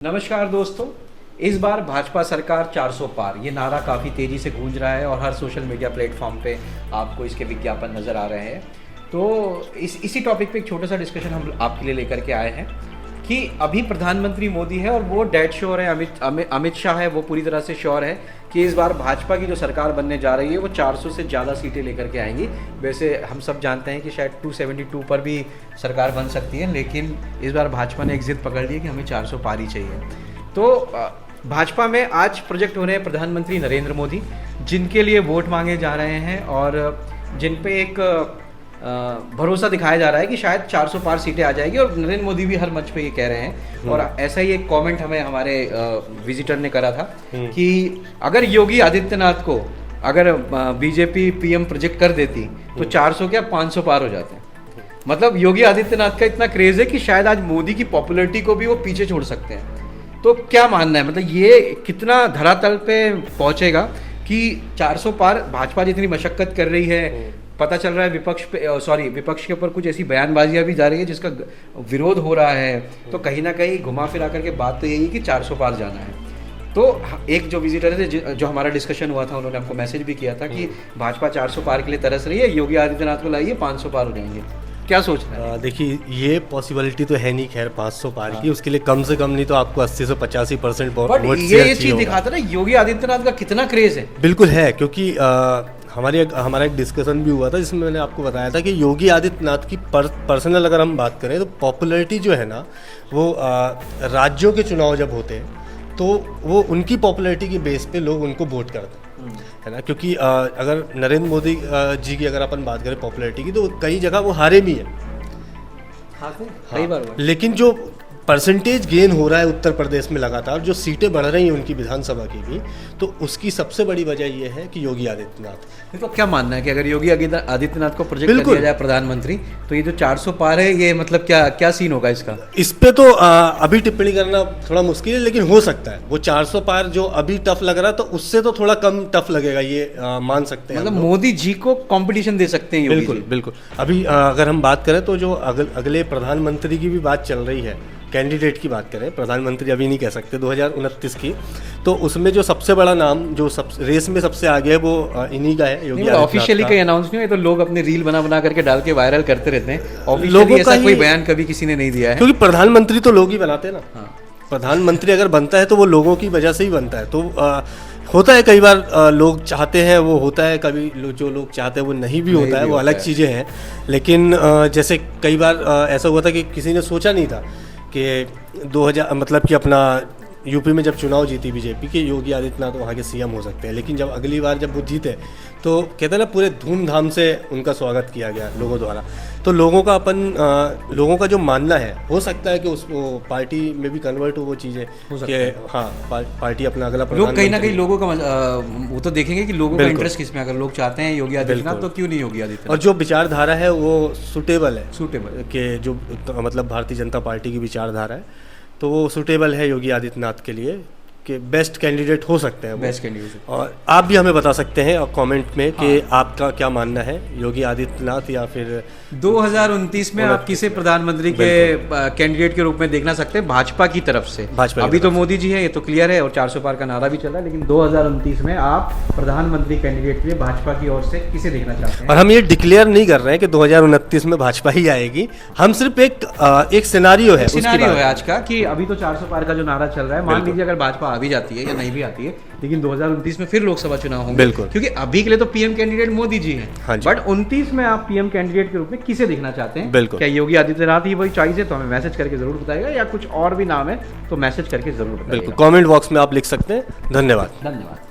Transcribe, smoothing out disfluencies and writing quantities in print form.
नमस्कार दोस्तों। इस बार भाजपा सरकार 400 पार, ये नारा काफ़ी तेज़ी से गूंज रहा है और हर सोशल मीडिया प्लेटफॉर्म पे आपको इसके विज्ञापन नज़र आ रहे हैं। तो इसी टॉपिक पे एक छोटा सा डिस्कशन हम आपके लिए लेकर के आए हैं कि अभी प्रधानमंत्री मोदी है और वो डेड श्योर है, अमित शाह है, वो पूरी तरह से श्योर है कि इस बार भाजपा की जो सरकार बनने जा रही है वो 400 से ज़्यादा सीटें लेकर के आएंगी। वैसे हम सब जानते हैं कि शायद 272 पर भी सरकार बन सकती है, लेकिन इस बार भाजपा ने एक जिद पकड़ ली है कि हमें 400 पार ही चाहिए। तो भाजपा में आज प्रोजेक्ट हो रहे हैं प्रधानमंत्री नरेंद्र मोदी, जिनके लिए वोट मांगे जा रहे हैं और जिन पे एक भरोसा दिखाया जा रहा है कि शायद 400 पार सीटें आ जाएगी। और नरेंद्र मोदी भी हर मंच पे ये कह रहे हैं। और ऐसा ही एक कमेंट हमें हमारे विजिटर ने करा था कि अगर योगी आदित्यनाथ को अगर बीजेपी पीएम प्रोजेक्ट कर देती तो 400 क्या 500 पार हो जाते हैं। मतलब योगी आदित्यनाथ का इतना क्रेज है कि शायद आज मोदी की पॉपुलैरिटी को भी वो पीछे छोड़ सकते हैं। तो क्या मानना है, मतलब ये कितना धरातल पे पहुंचेगा कि 400 पार भाजपा जितनी मशक्कत कर रही है, पता चल रहा है विपक्ष के ऊपर कुछ ऐसी बयानबाजियां भी जा रही है जिसका विरोध हो रहा है। तो कहीं ना कहीं घुमा फिरा करके बात तो यही है कि 400 पार जाना है। तो एक जो विजिटर थे, जो हमारा डिस्कशन हुआ था, उन्होंने हमको मैसेज भी किया था कि भाजपा 400 पार के लिए तरस रही है, योगी आदित्यनाथ को लाइए 500 पार हो जाएंगे। क्या सोच रहे हैं? देखिए, ये पॉसिबिलिटी तो है नहीं खैर 500 पार की। उसके लिए कम से कम नहीं तो आपको 80 से 85% वोट ये चीज दिखाता है ना योगी आदित्यनाथ का कितना क्रेज है। बिल्कुल है, क्योंकि हमारा एक डिस्कशन भी हुआ था जिसमें मैंने आपको बताया था कि योगी आदित्यनाथ की पर्सनल अगर हम बात करें तो पॉपुलैरिटी जो है ना वो राज्यों के चुनाव जब होते हैं तो वो उनकी पॉपुलैरिटी की बेस पे लोग उनको वोट करते हैं, है ना। क्योंकि अगर नरेंद्र मोदी जी की अगर अपन बात करें पॉपुलैरिटी की तो कई जगह वो हारे भी हैं। कई बार लेकिन जो परसेंटेज गेन हो रहा है उत्तर प्रदेश में लगातार, जो सीटें बढ़ रही हैं उनकी विधानसभा की भी, तो उसकी सबसे बड़ी वजह यह है कि योगी आदित्यनाथ। तो क्या मानना है कि अगर योगी आदित्यनाथ को प्रोजेक्ट कर दिया जाए प्रधानमंत्री, तो ये जो 400 पार है ये मतलब क्या सीन होगा इसका? इस पे तो अभी टिप्पणी करना थोड़ा मुश्किल है, लेकिन हो सकता है वो 400 पार जो अभी टफ लग रहा है तो उससे तो थोड़ा कम टफ लगेगा, ये मान सकते हैं। मतलब मोदी जी को कंपटीशन दे सकते हैं योगी जी। बिल्कुल। अभी अगर हम बात करें तो जो अगले प्रधानमंत्री की भी बात चल रही है, कैंडिडेट की बात करें, प्रधानमंत्री अभी नहीं कह सकते, 2029 की, तो उसमें जो सबसे बड़ा नाम जो रेस में सबसे आगे है वो इन्हीं का है, योगी आदित्यनाथ। ऑफिशियली कोई अनाउंस नहीं है, तो लोग अपने रील बना करके डाल के वायरल करते रहते हैं। ऑफिशियली ऐसा कोई बयान कभी किसी ने नहीं दिया है, क्योंकि प्रधानमंत्री तो लोग ही बनाते हैं ना। प्रधानमंत्री अगर बनता है तो वो लोगों की वजह से ही बनता है। तो होता है कई बार लोग चाहते हैं वो होता है, कभी जो लोग चाहते हैं वो नहीं भी होता है, वो अलग चीज़ें हैं। लेकिन जैसे कई बार ऐसा हुआ था कि किसी ने सोचा नहीं था कि 2000 मतलब कि अपना यूपी में जब चुनाव जीती बीजेपी के, योगी आदित्यनाथ वहाँ के सीएम हो सकते हैं। लेकिन जब अगली बार जब वो जीते तो कहते हैं ना पूरे धूमधाम से उनका स्वागत किया गया लोगों द्वारा। तो लोगों का जो मानना है, हो सकता है कि उस पार्टी में भी कन्वर्ट हो वो चीज़ें कि हाँ पार्टी अपना अगला लोग कहीं ना कहीं लोगों का वो तो देखेंगे कि लोगों का इंटरेस्ट किस में। अगर लोग चाहते हैं योगी आदित्यनाथ तो क्यों नहीं योगी आदित्यनाथ। और जो विचारधारा है वो सूटेबल के जो मतलब भारतीय जनता पार्टी की विचारधारा है तो वो सूटेबल है योगी आदित्यनाथ के लिए कि बेस्ट कैंडिडेट हो सकते हैं, बेस्ट कैंडिडेट। और आप भी हमें बता सकते हैं कमेंट में कि आपका क्या मानना है, योगी आदित्यनाथ या फिर 2029 में आप किसे प्रधानमंत्री के कैंडिडेट के रूप में देखना सकते हैं भाजपा की तरफ से? अभी तो मोदी जी है, ये तो क्लियर है, और 400 पार का नारा भी चला है, लेकिन 2029 में आप प्रधानमंत्री कैंडिडेट के लिए भाजपा की ओर से किसे देखना चाहते हैं? और हम ये डिक्लेयर नहीं कर रहे हैं कि 2029 में भाजपा ही आएगी, हम सिर्फ एक सिनेरियो है आज का कि अभी तो 400 पार का जो नारा चल रहा है, मान लीजिए अगर भाजपा आ भी जाती है या नहीं भी आती है, लेकिन 2029 में फिर लोकसभा चुनाव होंगे। बिल्कुल, क्योंकि अभी के लिए तो पीएम कैंडिडेट मोदी जी हैं, बट 29 में आप पीएम कैंडिडेट के रूप में किसे देखना चाहते हैं? बिल्कुल, क्या योगी आदित्यनाथ ही वही चॉइस है? तो हमें मैसेज करके जरूर बताइएगा, या कुछ और भी नाम है तो मैसेज करके जरूर बताइएगा। बिल्कुल, कमेंट बॉक्स में आप लिख सकते हैं। धन्यवाद।